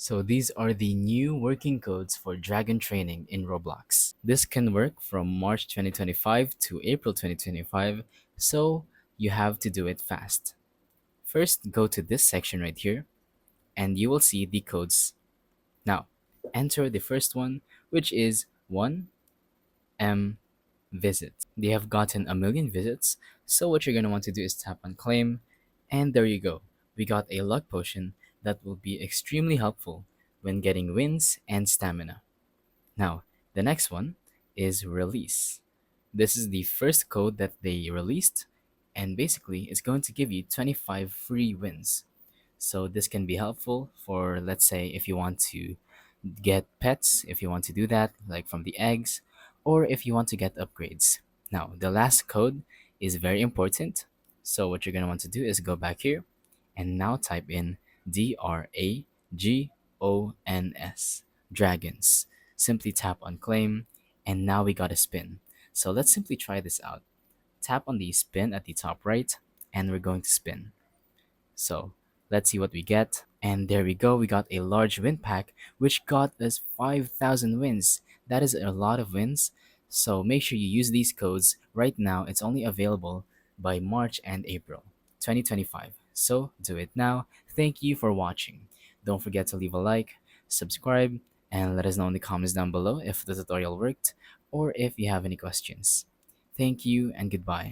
So these are the new working codes for dragon training in Roblox. This can work from March 2025 to April 2025, so you have to do it fast. First, go to this section right here, and you will see the codes. Now, enter the first one, which is 1M visit. They have gotten 1 million visits, so what you're going to want to do is tap on claim, and there you go. We got a luck potion that will be extremely helpful when getting wins and stamina. Now, the next one is release. This is the first code that they released, and basically it's going to give you 25 free wins. So this can be helpful for, let's say, if you want to get pets, if you want to do that, like from the eggs, or if you want to get upgrades. Now, the last code is very important. So what you're going to want to do is go back here and now type in DRAGONS, dragons. Simply tap on claim, and now we got a spin. So let's simply try this out. Tap on the spin at the top right, and we're going to spin. So let's see what we get. And there we go, we got a large win pack, which got us 5,000 wins. That is a lot of wins. So make sure you use these codes. Right now, it's only available by March and April 2025. So do it now. Thank you for watching. Don't forget to leave a like, subscribe, and let us know in the comments down below if the tutorial worked or if you have any questions. Thank you and goodbye.